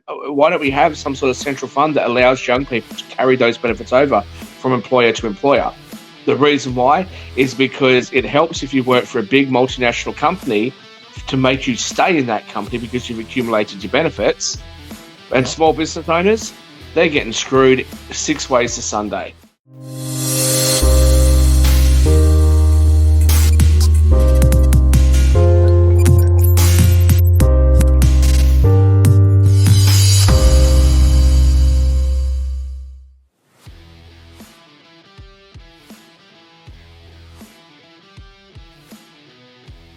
why don't we have some sort of central fund that allows young people to carry those benefits over from employer to employer? The reason why is because it helps if you work for a big multinational company to make you stay in that company because you've accumulated your benefits. And small business owners, they're getting screwed 6 ways to Sunday.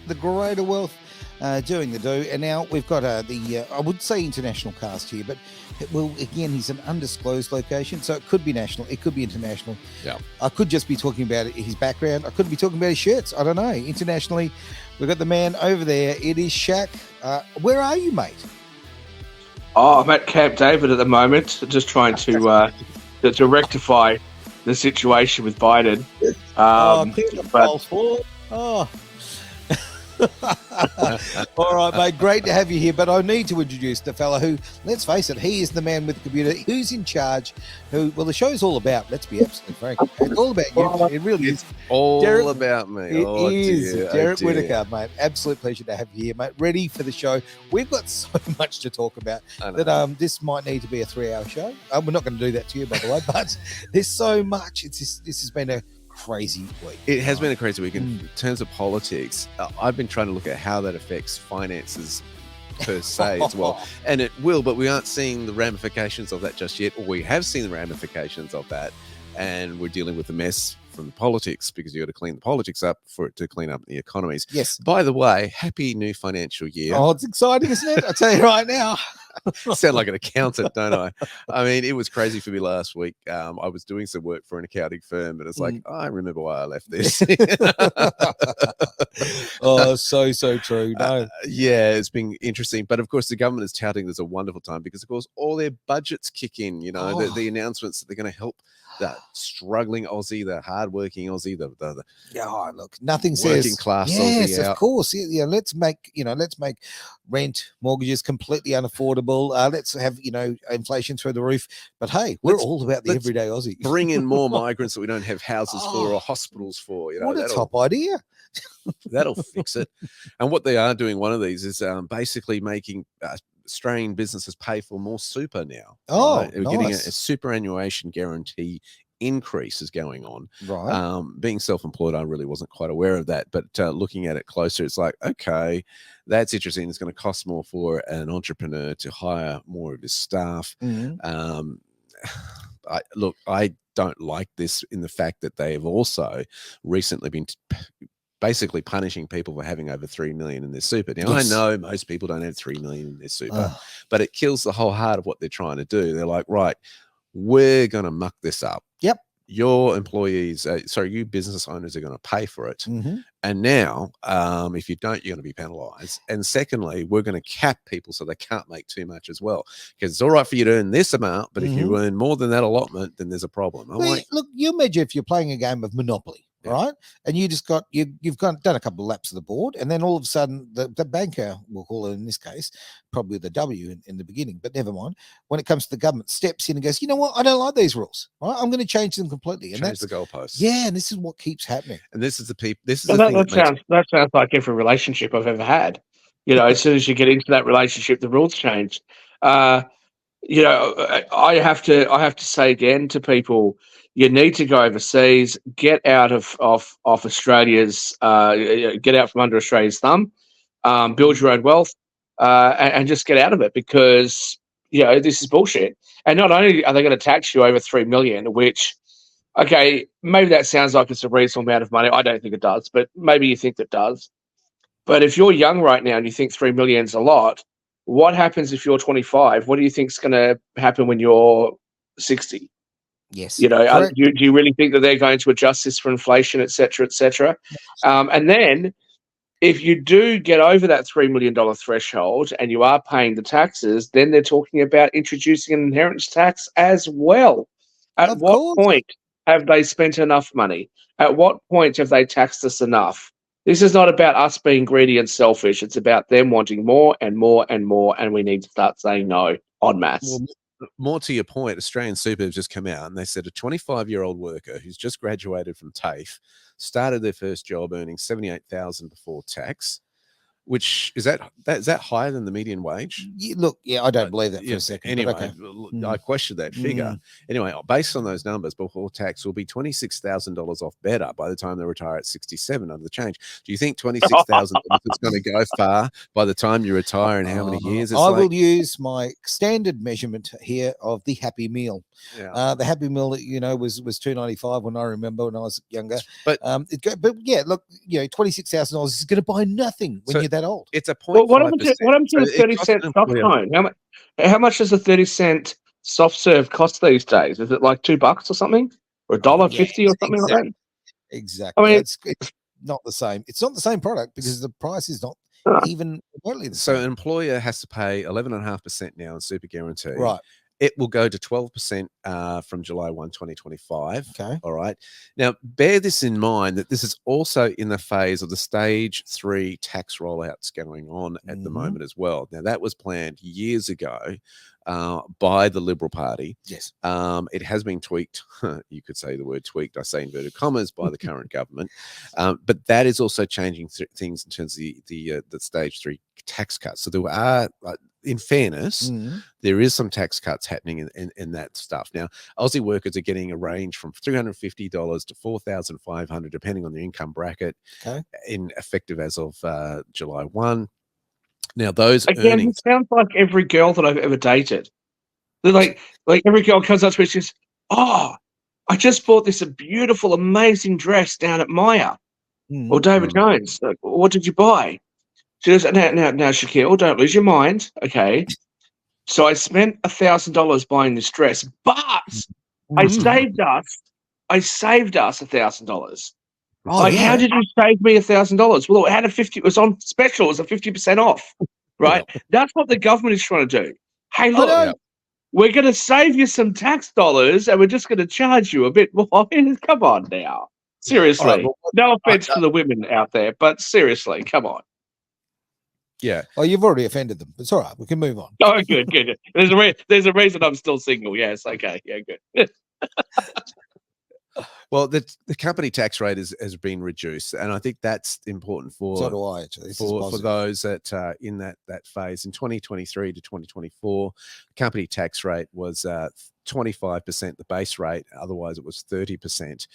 The greater wealth doing the do, and now we've got the I would say international cast here, but again, he's an undisclosed location, so it could be national, it could be international. Yeah, I could just be talking about his background, I could be talking about his shirts, I don't know. Internationally, we've got the man over there. It is Shaq. Where are you, mate? I'm at Camp David at the moment, just trying to rectify the situation with Biden. All right, mate, great to have you here, but I need to introduce the fella who, let's face it, he is the man with the computer, who's in charge, the show's all about, let's be absolutely frank, it's all about you, it really is. All about me. It is. Derek Whittaker, mate, absolute pleasure to have you here, mate, ready for the show. We've got so much to talk about that this might need to be a 3-hour show. We're not going to do that to you, by the way, but there's so much. This has been a crazy week. It has been a crazy week in terms of politics. I've been trying to look at how that affects finances per se as well, and it will, but we aren't seeing the ramifications of that just yet, or we have seen the ramifications of that, and we're dealing with the mess from the politics because you got to clean the politics up for it to clean up the economies. Yes. By the way, happy new financial year. Oh, it's exciting, isn't it? I tell you right now. Sound like an accountant, don't I? I mean, it was crazy for me last week. I was doing some work for an accounting firm, and it's like, I remember why I left this. Oh, so true. No. Yeah, it's been interesting. But of course, the government is touting there's a wonderful time because, of course, all their budgets kick in. You know, the announcements that they're going to help the struggling Aussie, the hardworking Aussie, the look, nothing working says class yes, Aussie out. Of course. Yeah, let's make rent, mortgages completely unaffordable. Let's have inflation through the roof. But hey, we're all about the everyday Aussie. Bring in more migrants that we don't have houses for or hospitals for. You know, what a top idea. That'll fix it. And what they are doing, one of these is basically making Australian businesses pay for more super now. We're getting a superannuation guarantee increase is going on. Right. Being self-employed, I really wasn't quite aware of that, but looking at it closer, it's like, okay, that's interesting. It's going to cost more for an entrepreneur to hire more of his staff. Mm-hmm. I don't like this in the fact that they have also recently been basically punishing people for having over 3 million in their super. Now, yes. I know most people don't have 3 million in their super, but it kills the whole heart of what they're trying to do. They're like, right, we're going to muck this up. Yep. Your employees, you business owners are going to pay for it. Mm-hmm. And now, if you don't, you're going to be penalized. And secondly, we're going to cap people so they can't make too much as well. Because it's all right for you to earn this amount, but if you earn more than that allotment, then there's a problem. Look, you imagine if you're playing a game of Monopoly. Right, and you just you've done a couple of laps of the board, and then all of a sudden the banker, we'll call it in this case, probably the W in the beginning, but never mind. When it comes to the government, steps in and goes, you know what, I don't like these rules. Right, I'm going to change them completely. And change the goalposts. Yeah, and this is what keeps happening. And this is the people. That sounds like every relationship I've ever had. As soon as you get into that relationship, the rules change. I have to say again to people, you need to go overseas, get out of Australia's, get out from under Australia's thumb, build your own wealth, and just get out of it because this is bullshit. And not only are they going to tax you over 3 million, which, okay, maybe that sounds like it's a reasonable amount of money. I don't think it does, but maybe you think it does. But if you're young right now and you think 3 million is a lot, what happens if you're 25? What do you think is going to happen when you're 60? Yes. Do you really think that they're going to adjust this for inflation, et cetera, et cetera? And then if you do get over that $3 million threshold and you are paying the taxes, then they're talking about introducing an inheritance tax as well. At what point have they spent enough money? At what point have they taxed us enough? This is not about us being greedy and selfish. It's about them wanting more and more and more, and we need to start saying no en masse. Well, more to your point, Australian Super have just come out and they said a 25-year-old worker who's just graduated from TAFE started their first job earning 78,000 before tax, which is that higher than the median wage? Look, I don't believe that for a second. Anyway, okay. I question that figure. Anyway, based on those numbers, before tax will be $26,000 off better by the time they retire at 67 under the change. Do you think $26,000 is going to go far by the time you retire, and how many years? I will use my standard measurement here of the Happy Meal. Yeah. The Happy Meal, was $2.95 when I remember when I was younger. But yeah, look, $26,000 is going to buy nothing when you're that old. It's a point. What happened to a 30-cent soft cone? How much does a 30-cent soft serve cost these days? Is it like $2 or something, or $1.50 or something like that? Exactly. I mean, it's not the same. It's not the same product because the price is not even remotely the So same. an employer has to pay 11.5% now in Super Guarantee. Right. It will go to 12% from July 1, 2025. Okay. All right. Now, bear this in mind that this is also in the phase of the stage 3 tax rollouts going on at the moment as well. Now, that was planned years ago by the Liberal Party. Yes. It has been tweaked. You could say the word tweaked, I say inverted commas, by the current government. But that is also changing things in terms of the stage 3 tax cuts. So there are, in fairness, there is some tax cuts happening in that stuff. Now, Aussie workers are getting a range from $350 to $4,500, depending on the income bracket, in effective as of July 1. Now, those earnings... It sounds like every girl that I've ever dated. They're like every girl comes up to me, she says, "Oh, I just bought this beautiful, amazing dress down at Myer or David Jones. What did you buy?" She goes, now, Shaquille, don't lose your mind, okay? So I spent $1,000 buying this dress, but I saved us $1,000. How did you save me $1,000? Well, it was on special. It was a 50% off, right? That's what the government is trying to do. Hey, look, we're going to save you some tax dollars, and we're just going to charge you a bit more. Come on now, seriously. Right, no offense to the women out there, but seriously, come on. Yeah. Oh, you've already offended them. It's all right. We can move on. Oh, good. There's a reason I'm still single. Yes. Okay. Yeah. Good. Well, the company tax rate has been reduced, and I think that's important for so do I, actually. for those that are in that phase. In 2023 to 2024, company tax rate was 25%, the base rate. Otherwise, it was 30%.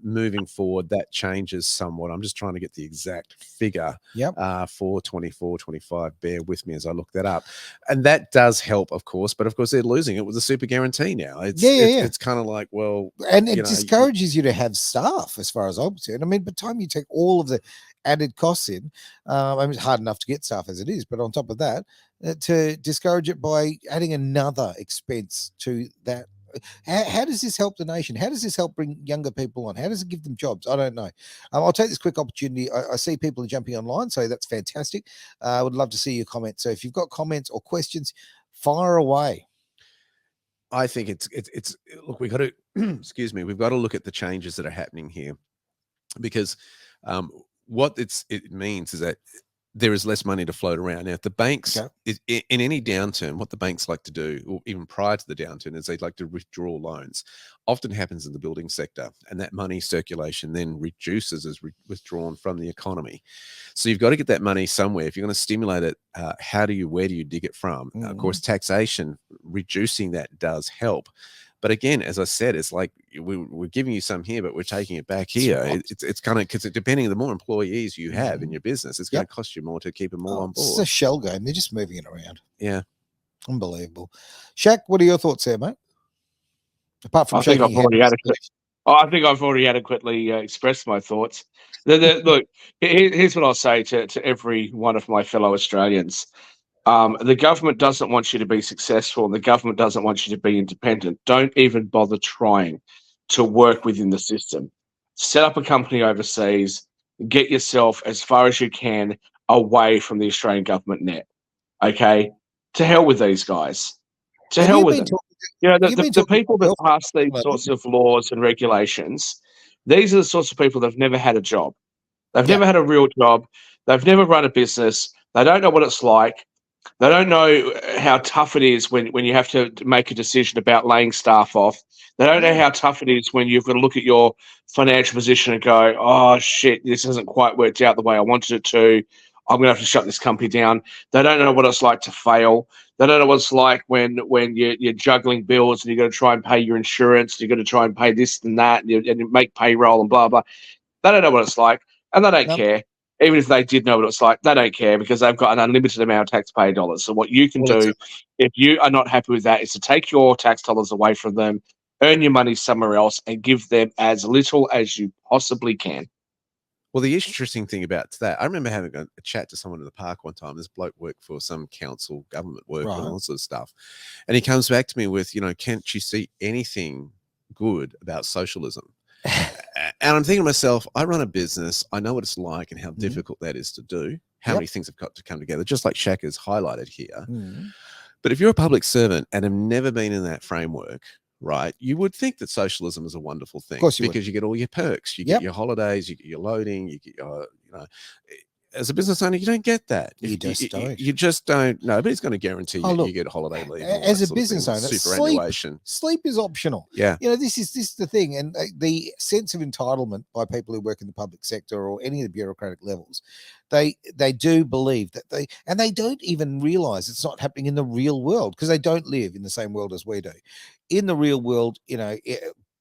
Moving forward, that changes somewhat. I'm just trying to get the exact figure for 24, 25. Bear with me as I look that up. And that does help, of course. But, of course, they're losing it with the super guarantee now. It's kind of like, well... And it discourages you to have staff, as far as I'm concerned. I mean, by the time you take all of the added costs in, it's hard enough to get staff as it is. But on top of that, to discourage it by adding another expense to that. How does this help the nation? How does this help bring younger people on? How does it give them jobs? I don't know. I'll take this quick opportunity. I see people are jumping online, so that's fantastic. I would love to see your comments. So if you've got comments or questions, fire away. I think it's look, we got to excuse me, we've got to look at the changes that are happening here, because what it means is that there is less money to float around. Now, if the banks, in any downturn, what the banks like to do, or even prior to the downturn, is they'd like to withdraw loans. Often happens in the building sector, and that money circulation then reduces as withdrawn from the economy. So you've got to get that money somewhere. If you're going to stimulate it, where do you dig it from? Of course, taxation, reducing that does help. But again, as I said, it's like we're giving you some here, but we're taking it back here. It's kind of, because depending on the more employees you have in your business, it's going to cost you more to keep them all on board. It's a shell game. They're just moving it around. Yeah. Unbelievable. Shaq, what are your thoughts there, mate? Apart from I think I've already adequately expressed my thoughts. Look, here's what I'll say to every one of my fellow Australians. The government doesn't want you to be successful, and the government doesn't want you to be independent. Don't even bother trying to work within the system. Set up a company overseas, get yourself as far as you can away from the Australian government net. Okay? To hell with these guys. To hell with them. The people that pass these sorts of laws and regulations, these are the sorts of people that have never had a job. They've Yeah. never had a real job. They've never run a business. They don't know what it's like. They don't know how tough it is when you have to make a decision about laying staff off. They don't know how tough it is when you've got to look at your financial position and go, oh, shit, this hasn't quite worked out the way I wanted it to. I'm going to have to shut this company down. They don't know what it's like to fail. They don't know what it's like when you're juggling bills and you've got to try and pay your insurance. And you've got to try and pay this and that and you make payroll and blah, blah. They don't know what it's like, and they don't No. care. Even if they did know what it's like, they don't care because they've got an unlimited amount of taxpayer dollars. So what you can Well, do, if you are not happy with that, is to take your tax dollars away from them, earn your money somewhere else, and give them as little as you possibly can. Well, the interesting thing about that, I remember having a chat to someone in the park one time. This bloke worked for some council, government work, and all sort of stuff. And he comes back to me with, can't you see anything good about socialism? And I'm thinking to myself, I run a business. I know what it's like and how difficult that is to do, how many things have got to come together, just like Shaq has highlighted here. But if you're a public servant and have never been in that framework, right, you would think that socialism is a wonderful thing. Of course you because you get all your perks, you get your holidays, you get your loading, you get your, as a business owner, you don't get that. You just don't. You just don't. Nobody's going to guarantee you get holiday leave. As a business owner, sleep is optional. Yeah. This is the thing. And the sense of entitlement by people who work in the public sector or any of the bureaucratic levels, they do believe that they don't even realize it's not happening in the real world because they don't live in the same world as we do. In the real world,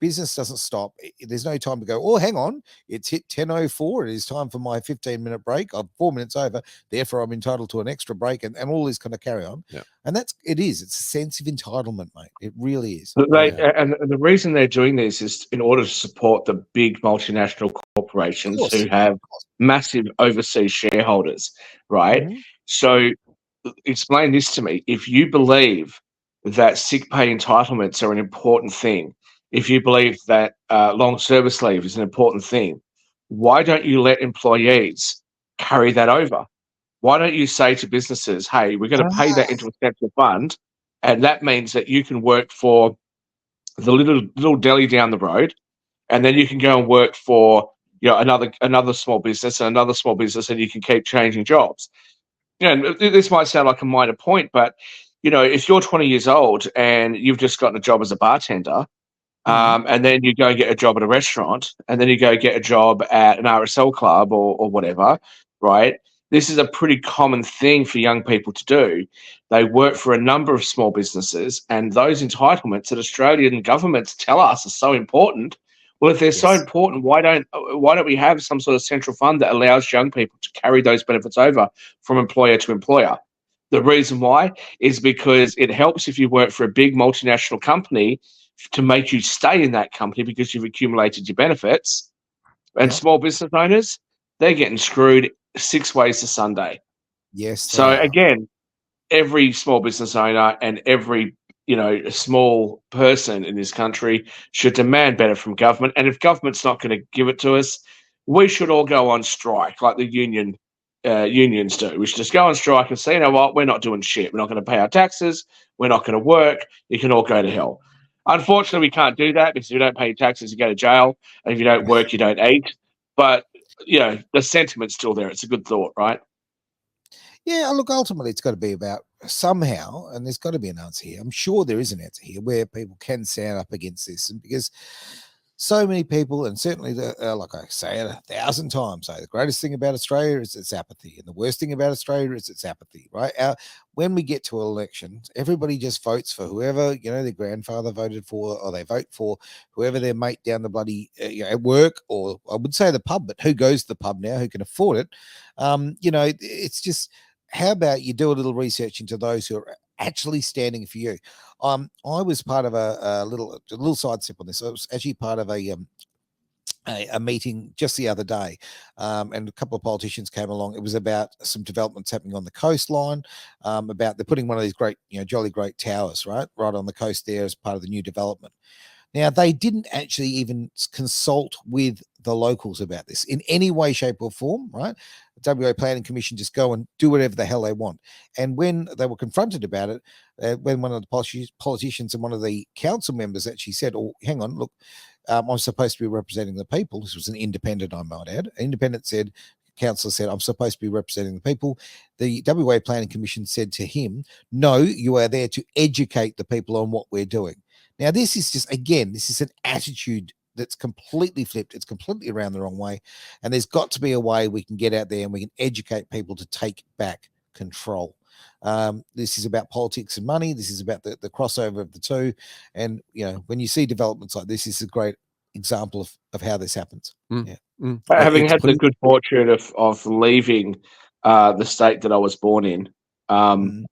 business doesn't stop. There's no time to go, oh, hang on, it's hit 10:04. It is time for my 15-minute break. I'm 4 minutes over. Therefore, I'm entitled to an extra break and all this kind of carry on. Yeah. And it's a sense of entitlement, mate. It really is. And the reason they're doing this is in order to support the big multinational corporations who have massive overseas shareholders, right? So explain this to me. If you believe that sick pay entitlements are an important thing, if you believe that long service leave is an important thing, why don't you let employees carry that over? Why don't you say to businesses, hey, we're going to pay that into a central fund, and that means that you can work for the little deli down the road, and then you can go and work for another small business and another small business, and you can keep changing jobs. This might sound like a minor point, but if you're 20 years old and you've just gotten a job as a bartender, and then you go get a job at a restaurant, and then you go get a job at an RSL club or whatever, right? This is a pretty common thing for young people to do. They work for a number of small businesses, and those entitlements that Australian governments tell us are so important. Well, if they're so important, why don't we have some sort of central fund that allows young people to carry those benefits over from employer to employer? The reason why is because it helps if you work for a big multinational company to make you stay in that company because you've accumulated your benefits. And small business owners, they're getting screwed 6 ways to Sunday. Yes. So again, every small business owner and every small person in this country should demand better from government. And if government's not going to give it to us, we should all go on strike like the unions do. We should just go on strike and say, you know what, we're not doing shit. We're not going to pay our taxes. We're not going to work. You can all go to hell. Unfortunately, we can't do that because if you don't pay your taxes, you go to jail. And if you don't work, you don't eat. But, the sentiment's still there. It's a good thought, right? Yeah, look, ultimately, it's got to be about somehow, and there's got to be an answer here. I'm sure there is an answer here where people can stand up against this. And because so many people, and certainly, like I say it 1,000 times, the greatest thing about Australia is its apathy. And the worst thing about Australia is its apathy, right? When we get to elections, everybody just votes for whoever, their grandfather voted for, or they vote for whoever their mate down the bloody, at work, or I would say the pub, but who goes to the pub now, who can afford it? It's just, how about you do a little research into those who are actually standing for you? I was part of a little sidestep on this. I was actually part of a meeting just the other day, and a couple of politicians came along. It was about some developments happening on the coastline, about they're putting one of these great, jolly great towers right on the coast there as part of the new development. Now, they didn't actually even consult with the locals about this in any way, shape, or form, right? The WA Planning Commission just go and do whatever the hell they want. And when they were confronted about it, when one of the politicians and one of the council members actually said, oh, hang on, look, I'm supposed to be representing the people. This was an independent, I might add. Independent said, councillor said, I'm supposed to be representing the people. The WA Planning Commission said to him, no, you are there to educate the people on what we're doing. Now, this is just, again, this is an attitude that's completely flipped. It's completely around the wrong way. And there's got to be a way we can get out there and we can educate people to take back control. This is about politics and money. This is about the crossover of the two. And, when you see developments like this is a great example of how this happens. Yeah. Having had the good fortune of leaving the state that I was born in, and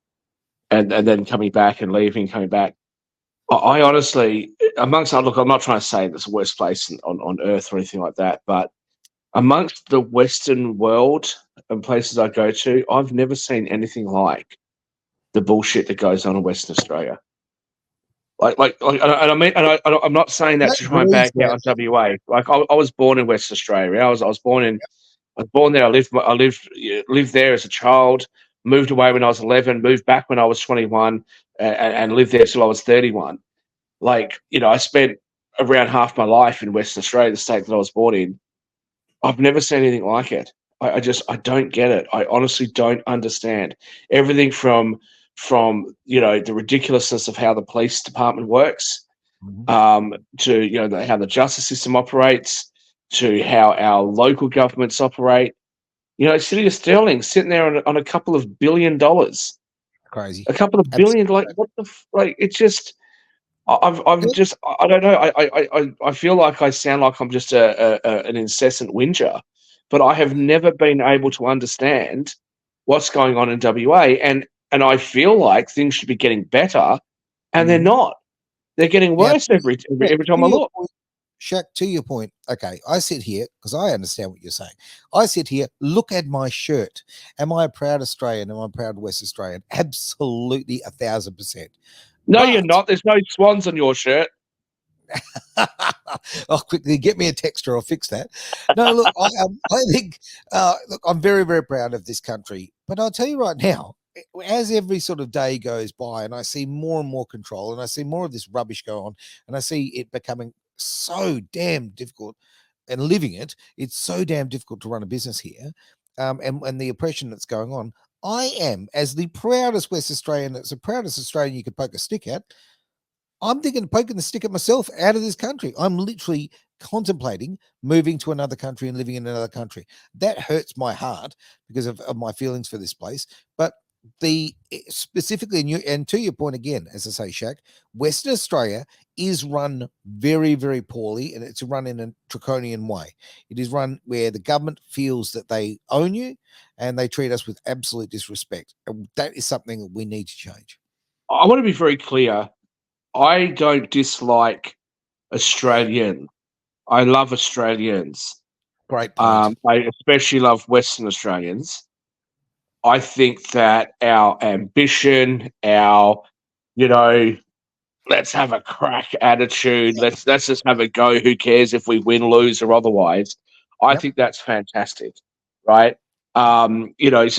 then coming back and leaving, coming back, I honestly, look, I'm not trying to say it's the worst place on earth or anything like that, but amongst the Western world and places I go to, I've never seen anything like the bullshit that goes on in Western Australia. And I mean, and I'm not saying that to try and back out on WA. Like I was born in Western Australia. I was born there. I lived there as a child. Moved away when I was 11. Moved back when I was 21, and lived there till I was 31. I spent around half my life in Western Australia, the state that I was born in. I've never seen anything like it. I don't get it. I honestly don't understand everything from the ridiculousness of how the police department works, to how the justice system operates, to how our local governments operate. City of Stirling sitting there on a couple of $1 billion. Crazy. A couple of billion, what the it's just. I don't know. I feel like I sound like I'm just an incessant whinger, but I have never been able to understand what's going on in WA, and I feel like things should be getting better, and they're not. They're getting worse every time I look. Shaq, to your point, okay, I sit here because I understand what you're saying. I sit here, look at my shirt. Am I a proud Australian? Am I a proud West Australian? Absolutely, 1,000%. No, you're not. There's no swans on your shirt. I'll quickly get me a texture. I'll fix that. No, look, I think, look, I'm very, very proud of this country. But I'll tell you right now, as every sort of day goes by and I see more and more control and I see more of this rubbish go on and I see it becoming so damn difficult and living it's so damn difficult to run a business here, and the oppression that's going on. I am, as the proudest West Australian, that's the proudest Australian you could poke a stick at, I'm thinking of poking the stick at myself out of this country. I'm literally contemplating moving to another country and living in another country. That hurts my heart because of my feelings for this place. But specifically, and to your point again, as I say, Shaq, Western Australia is run very, very poorly, and it's run in a draconian way. It is run where the government feels that they own you and they treat us with absolute disrespect. And that is something that we need to change. I want to be very clear. I don't dislike Australian. I love Australians. Great point. I especially love Western Australians. I think that our ambition, our, let's have a crack attitude, let's just have a go, who cares if we win, lose, or otherwise, I think that's fantastic, right?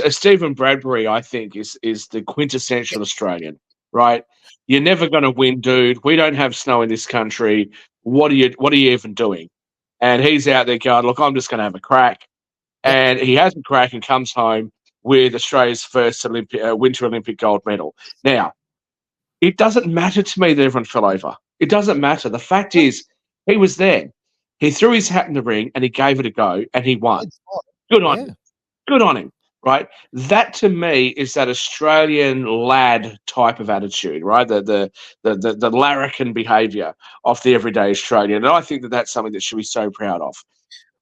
Stephen Bradbury, I think, is the quintessential Australian, right? You're never going to win, dude. We don't have snow in this country. What are you even doing? And he's out there going, look, I'm just going to have a crack. And he has a crack and comes home with Australia's first Winter Olympic gold medal. Now, it doesn't matter to me that everyone fell over. It doesn't matter. The fact is, he was there. He threw his hat in the ring and he gave it a go and he won. Good on him. Good on him, right? That to me is that Australian lad type of attitude, right? The larrikin behaviour of the everyday Australian. And I think that that's something that should be so proud of.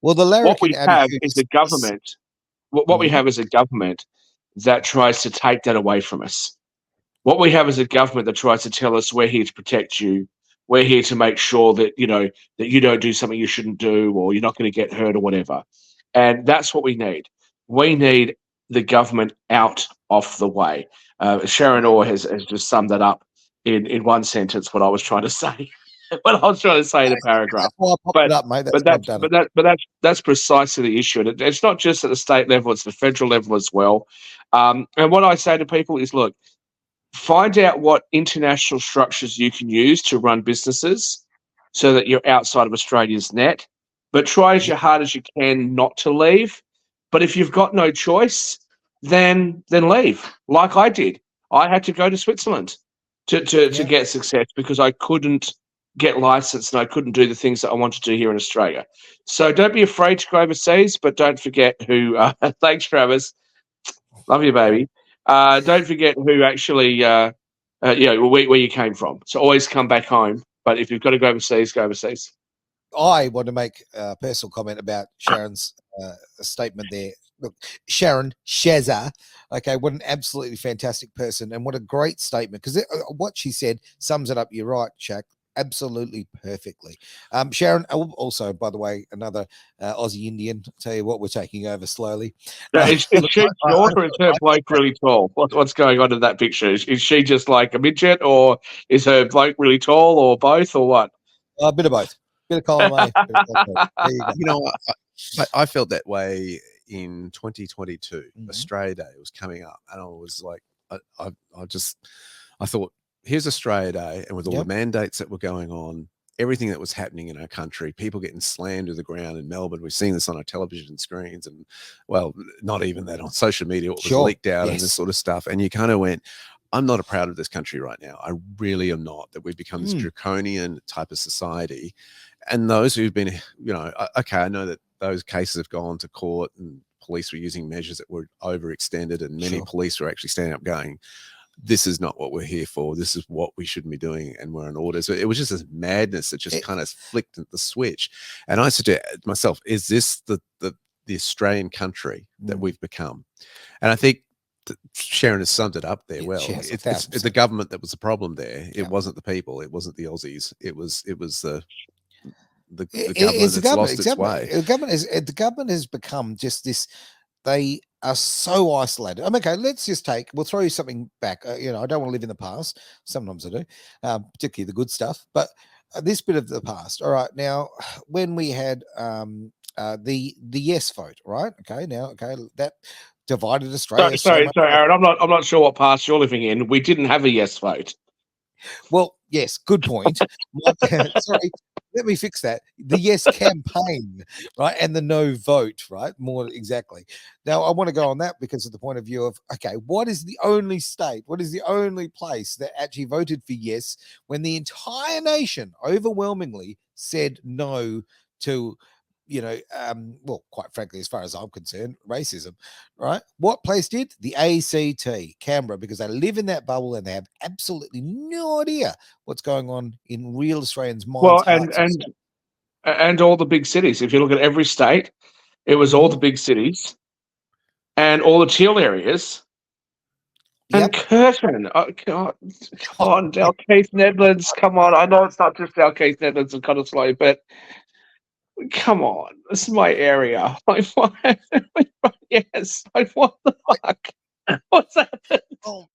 Well, the larrikin what we have is a government. What we have is a government that tries to take that away from us. What we have is a government that tries to tell us we're here to protect you. We're here to make sure that that you don't do something you shouldn't do, or you're not going to get hurt or whatever. And that's what we need. We need the government out of the way. Sharon Orr has just summed that up in one sentence. What I was trying to say. What I was trying to say in a paragraph. That's precisely the issue. And it's not just at the state level, it's the federal level as well. And what I say to people is, look, find out what international structures you can use to run businesses so that you're outside of Australia's net. But try as hard as you can not to leave. But if you've got no choice, then leave. Like I did. I had to go to Switzerland to get success because I couldn't get licensed and I couldn't do the things that I wanted to do here in Australia. So don't be afraid to go overseas, but don't forget who. Thanks, Travis. Love you, baby. Don't forget who actually, where you came from. So always come back home. But if you've got to go overseas, go overseas. I want to make a personal comment about Sharon's statement there. Look, Sharon Shazza, okay, what an absolutely fantastic person and what a great statement, because what she said sums it up. You're right, Shaq, absolutely perfectly. Sharon, also, by the way, another Aussie Indian. Tell you what, we're taking over slowly. Now, is she short or is her bloke really tall? What's going on in that picture? Is she just like a midget, or is her bloke really tall, or both, or what? A bit of both. Bit of column A. There you go. I felt that way in 2022. Australia Day was coming up, and I was like, I thought, here's Australia Day, and with all the mandates that were going on, everything that was happening in our country, people getting slammed to the ground in Melbourne. We're seeing this on our television screens, and well, not even that, on social media, what was leaked out and this sort of stuff. And you kind of went, I'm not proud of this country right now. I really am not, that we've become this draconian type of society. And those who've been, okay, I know that those cases have gone to court and police were using measures that were overextended, and many police were actually standing up going, this is not what we're here for. This is what we shouldn't be doing, and we're on order. So it was just this madness that just kind of flicked the switch. And I said to myself, is this the Australian country that we've become? And I think Sharon has summed it up there well. It's the government that was the problem there. It wasn't the people. It wasn't the Aussies. It was the government that's lost its way. The government has become just this. They are so isolated. Okay, let's just we'll throw you something back. I don't want to live in the past. Sometimes I do, particularly the good stuff. But this bit of the past. All right, now when we had the yes vote, right? Okay, that divided Australia. Sorry, Aaron. I'm not sure what past you're living in. We didn't have a yes vote. Well, yes, good point. Sorry, let me fix that. The yes campaign, right, and the no vote, right? More exactly. Now, I want to go on that because of the point of view of, okay, what is the only state, what is the only place that actually voted for yes when the entire nation overwhelmingly said no to, well, quite frankly, as far as I'm concerned, racism, right? What place did? The ACT, Canberra, because they live in that bubble and they have absolutely no idea what's going on in real Australians' minds. Well, and all the big cities. If you look at every state, it was all the big cities and all the chill areas. And Curtin, oh God, come on, Dalkeith Nedlands, come on. I know it's not just Dalkeith Nedlands and Cottesloe, but come on, this is my area. Yes, what the fuck? What's happened?